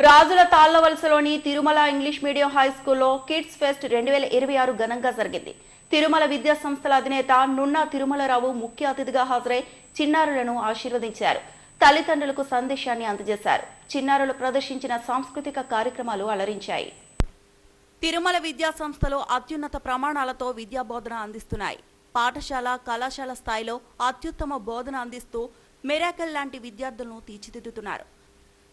రాజుల తాళ్లవలసలోని Tirumala English medium high స్కూల్లో kids pest 2026 ఘనంగా జరిగింది. తిరుమల విద్యా సంస్థల అధినేత నున్నా తిరుమలరావు ముఖ్య అతిథిగా హాజరై చిన్నారులను ఆశీర్వదించారు. తల్లిదండ్రులకు సందేశాన్ని అందజేశారు. చిన్నారులు ప్రదర్శించిన సాంస్కృతిక కార్యక్రమాలు అలరించాయి. తిరుమల విద్యా సంస్థలు అత్యున్నత ప్రమాణాలతో విద్యా బోధన అందిస్తున్నాయి. పాఠశాల, కళాశాల స్థాయిలో అత్యుత్తమ బోధన అందిస్తూ మెరాకల్ లాంటి విద్యార్థులను తీర్చిదిద్దుతున్నారు.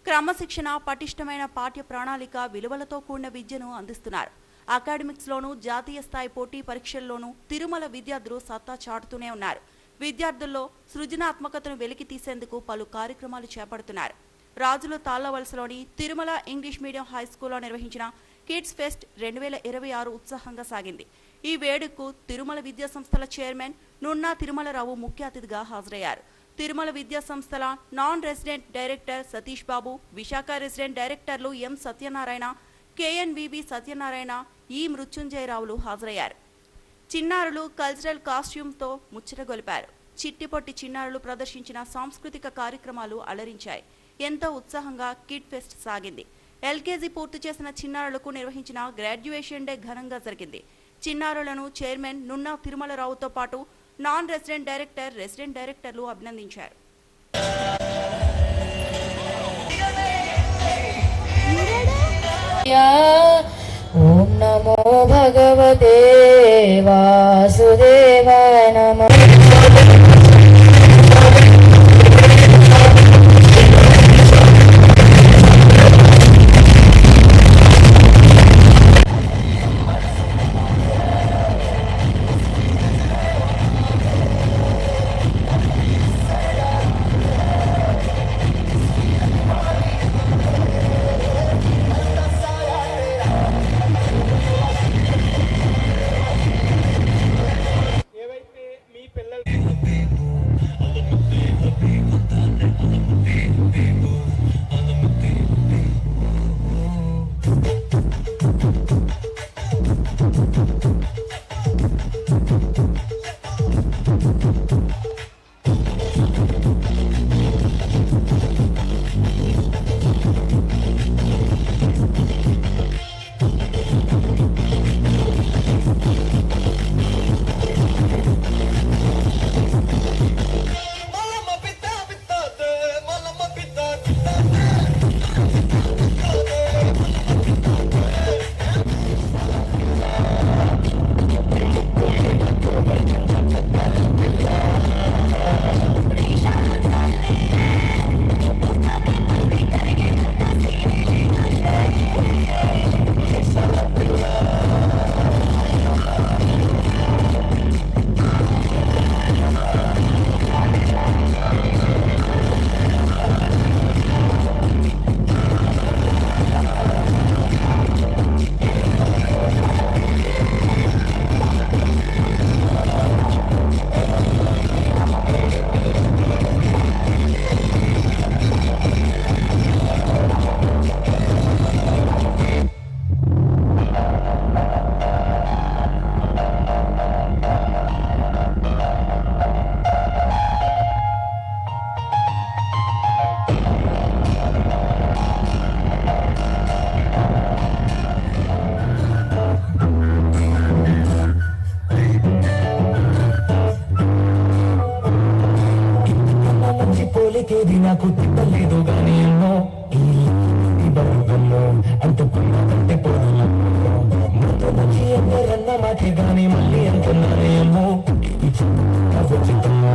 క్రమశిక్షణ, పటిష్టమైన పాఠ్య ప్రణాళిక, విలువలతో కూడిన విద్యను అందిస్తున్నారు. అకాడమిక్స్లోనూ, జాతీయ స్థాయి పోటీ పరీక్షల్లోనూ తిరుమల విద్యార్థులు సత్తా చాటుతూనే ఉన్నారు. విద్యార్థుల్లో సృజనాత్మకతను వెలికి తీసేందుకు పలు కార్యక్రమాలు చేపడుతున్నారు. రాజుల తాళ్లవలసలోని తిరుమల ఇంగ్లీష్ మీడియం హై స్కూల్లో నిర్వహించిన కిడ్స్ ఫెస్ట్ 2026 ఉత్సాహంగా సాగింది. ఈ వేడుకకు తిరుమల విద్యా సంస్థల చైర్మన్ నున్నా తిరుమలరావు ముఖ్య అతిథిగా హాజరయ్యారు. తిరుమల విద్యా సంస్థల non resident director Satish Babu, Visakha resident డైరెక్టర్లు ఎం సత్యనారాయణ, కేఎన్వివి సత్యనారాయణ, ఈ మృత్యుంజయరావులు హాజరయ్యారు. చిన్నారులు కల్చరల్ కాస్ట్యూమ్తో ముచ్చటగొలిపారు. చిట్టిపొట్టి చిన్నారులు ప్రదర్శించిన సాంస్కృతిక కార్యక్రమాలు అలరించాయి. ఎంతో ఉత్సాహంగా కిడ్ ఫెస్ట్ సాగింది. ఎల్కేజీ పూర్తి చేసిన చిన్నారులకు నిర్వహించిన గ్రాడ్యుయేషన్ డే ఘనంగా జరిగింది. చిన్నారులను చైర్మన్ నున్నా తిరుమలరావుతో పాటు నాన్ రెసిడెంట్ డైరెక్టర్, రెసిడెంట్ డైరెక్టర్లు అభినందించారు. ఓం నమో భగవతే వాసుదేవాయ నమః. పోలికేది నాకు తిప్పలేదు గానీ ఎన్నో ఈ బరువుల్లో అంత పోయినంటే పోదు మంచి ఎవరన్న మాటే గానీ మళ్ళీ అంటున్నానేమో చిత్తమో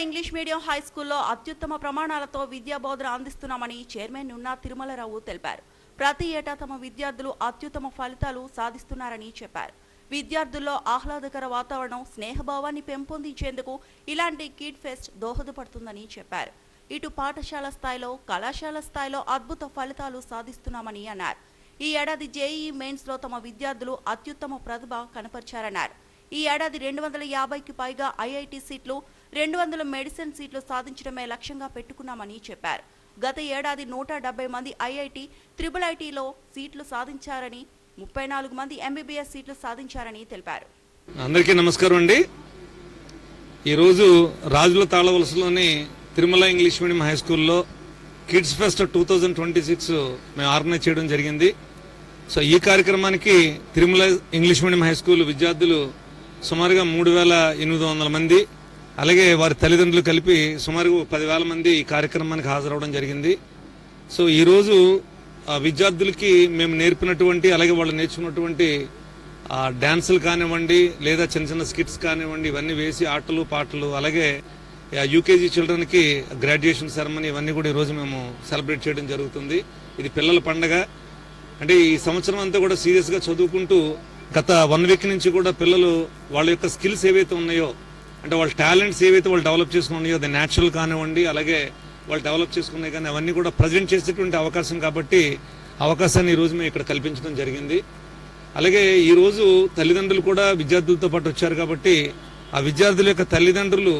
ఇంగ్లీష్ మీడియం హై స్కూల్లో అత్యుత్తమ ప్రమాణాలతో విద్యా బోధన అందిస్తున్నామని చైర్మన్ నున్నా తిరుమలరావు తెలిపారు. ప్రతి ఏటా తమ విద్యార్థులు అత్యుత్తమ ఫలితాలు సాధిస్తున్నారని చెప్పారు. విద్యార్థుల్లో ఆహ్లాదకర వాతావరణం, స్నేహభావాన్ని పెంపొందించేందుకు ఇలాంటి కిడ్ ఫెస్ట్ దోహదపడుతుందని చెప్పారు. ఇటు పాఠశాల స్థాయిలో, కళాశాల స్థాయిలో అద్భుత ఫలితాలు సాధిస్తున్నామని అన్నారు. ఈ ఏడాది జేఈఈ మెయిన్స్ లో తమ విద్యార్థులు అత్యుత్తమ ప్రతిభ కనపరిచారన్నారు. ఈ ఏడాది 250కి పైగా ఐఐటి సీట్లు, 200 మెడిసిన్ సీట్లు సాధించడమే లక్ష్యంగా పెట్టుకున్నామని చెప్పారు. గత ఏడాది 170 మంది ఐఐటి, IIITలో సీట్లు సాధించారని, 34 మంది ఎంబీబీఎస్ సీట్లు సాధించారని తెలిపారు. అందరికీ నమస్కారం అండి. ఈరోజు రాజుల తాళవలసలోని తిరుమల ఇంగ్లీష్ మీడియం హై స్కూల్లో కిడ్స్ ఫెస్ట్ 2026 మేము ఆర్గనైజ్ చేయడం జరిగింది. సో ఈ కార్యక్రమానికి Tirumala English medium high school విద్యార్థులు సుమారుగా 3,800 మంది, అలాగే వారి తల్లిదండ్రులు కలిపి సుమారుగా 10,000 మంది ఈ కార్యక్రమానికి హాజరవడం జరిగింది. సో ఈరోజు విద్యార్థులకి మేము నేర్పినటువంటి, అలాగే వాళ్ళు నేర్చుకున్నటువంటి డాన్సులు కానివ్వండి, లేదా చిన్న చిన్న స్కిట్స్ కానివ్వండి, ఇవన్నీ వేసి ఆటలు పాటలు, అలాగే యూకేజీ చిల్డ్రన్కి గ్రాడ్యుయేషన్ సెరమనీ, ఇవన్నీ కూడా ఈరోజు మేము సెలబ్రేట్ చేయడం జరుగుతుంది. ఇది పిల్లల పండగ. అంటే ఈ సంవత్సరం అంతా కూడా సీరియస్గా చదువుకుంటూ గత 1 వీక్ నుంచి కూడా పిల్లలు వాళ్ళ యొక్క స్కిల్స్ ఏవైతే ఉన్నాయో, అంటే వాళ్ళ టాలెంట్స్ ఏవైతే వాళ్ళు డెవలప్ చేసుకున్నాయో, అది న్యాచురల్ కానివ్వండి, అలాగే వాళ్ళు డెవలప్ చేసుకున్నాయి కానీ అవన్నీ కూడా ప్రజెంట్ చేసేటువంటి అవకాశం, కాబట్టి అవకాశాన్ని ఈరోజు మేము ఇక్కడ కల్పించడం జరిగింది. అలాగే ఈరోజు తల్లిదండ్రులు కూడా విద్యార్థులతో పాటు వచ్చారు కాబట్టి ఆ విద్యార్థుల యొక్క తల్లిదండ్రులు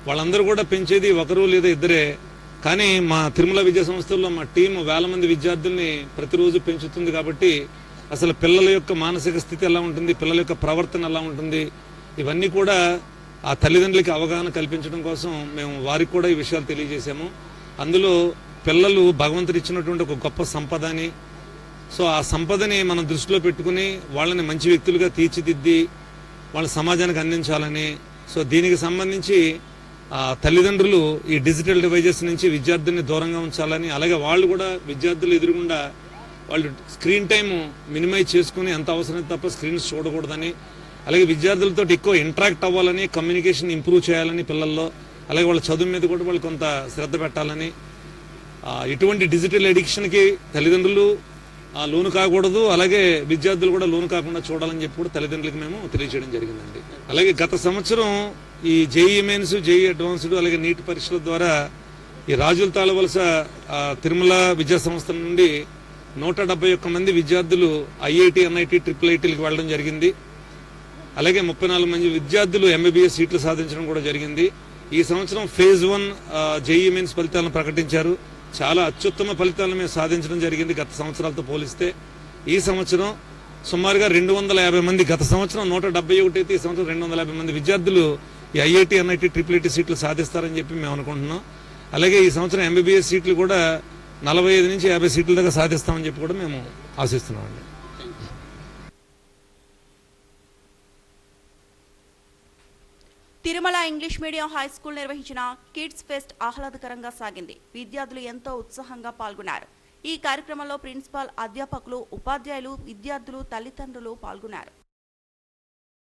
వాళ్ళందరూ కూడా పెంచేది ఒకరు లేదా ఇద్దరే, కానీ మా తిరుమల విద్యా సంస్థల్లో మా టీం 1000 మంది విద్యార్థుల్ని ప్రతిరోజు పెంచుతుంది. కాబట్టి అసలు పిల్లల యొక్క మానసిక స్థితి ఎలా ఉంటుంది, పిల్లల యొక్క ప్రవర్తన ఎలా ఉంటుంది, ఇవన్నీ కూడా ఆ తల్లిదండ్రులకి అవగాహన కల్పించడం కోసం మేము వారికి కూడా ఈ విషయాలు తెలియజేశాము. అందులో పిల్లలు భగవంతుడు ఇచ్చినటువంటి ఒక గొప్ప సంపద అని, సో ఆ సంపదని మనం దృష్టిలో పెట్టుకుని వాళ్ళని మంచి వ్యక్తులుగా తీర్చిదిద్ది వాళ్ళ సమాజానికి అందించాలని, సో దీనికి సంబంధించి తల్లిదండ్రులు ఈ డిజిటల్ డివైజెస్ నుంచి విద్యార్థుల్ని దూరంగా ఉంచాలని, అలాగే వాళ్ళు కూడా విద్యార్థులు ఎదురుగుండా వాళ్ళు స్క్రీన్ టైం మినిమైజ్ చేసుకుని ఎంత అవసరమైతే తప్ప స్క్రీన్స్ చూడకూడదని, అలాగే విద్యార్థులతో ఎక్కువ ఇంటరాక్ట్ అవ్వాలని, కమ్యూనికేషన్ ఇంప్రూవ్ చేయాలని పిల్లల్లో, అలాగే వాళ్ళ చదువు మీద కూడా వాళ్ళు కొంత శ్రద్ధ పెట్టాలని, ఇటువంటి డిజిటల్ ఎడిక్షన్కి తల్లిదండ్రులు లోను కాకూడదు, అలాగే విద్యార్థులు కూడా లోను కాకుండా చూడాలని చెప్పి కూడా తల్లిదండ్రులకు మేము తెలియజేయడం జరిగిందండి. అలాగే గత సంవత్సరం ఈ జేఈఈ మెయిన్స్, జేఈఈ అడ్వాన్స్డ్, అలాగే నీట్ పరీక్షల ద్వారా ఈ రాజుల తాళవలస తిరుమల విద్యా సంస్థ నుండి 171 మంది విద్యార్థులు ఐఐటి, ఎన్ఐటి, IIITలకు వెళ్ళడం జరిగింది. అలాగే 34 మంది విద్యార్థులు ఎంబీబీఎస్ సీట్లు సాధించడం కూడా జరిగింది. ఈ సంవత్సరం ఫేజ్ 1 జేఈఈ మెయిన్స్ ఫలితాలను ప్రకటించారు. చాలా అత్యుత్తమ ఫలితాలను మేము సాధించడం జరిగింది గత సంవత్సరాలతో పోలిస్తే. ఈ సంవత్సరం సుమారుగా 250 మంది, గత సంవత్సరం 171 అయితే ఈ సంవత్సరం 250 మంది విద్యార్థులు ఈ ఐఐటి, ఎన్ఐటి, IIIT సీట్లు సాధిస్తారని చెప్పి మేము అనుకుంటున్నాం. అలాగే ఈ సంవత్సరం ఎంబీబీఎస్ సీట్లు కూడా 45 నుంచి 50 సీట్ల దాకా సాధిస్తామని చెప్పి కూడా మేము ఆశిస్తున్నామండి. Tirumala English medium high school నిర్వహించిన కిడ్స్ ఫెస్ట్ ఆహ్లాదకరంగా సాగింది. విద్యార్థులు ఎంతో ఉత్సాహంగా పాల్గొన్నారు. ఈ కార్యక్రమంలో ప్రిన్సిపాల్, అధ్యాపకులు, ఉపాధ్యాయులు, విద్యార్థులు, తల్లిదండ్రులు పాల్గొన్నారు.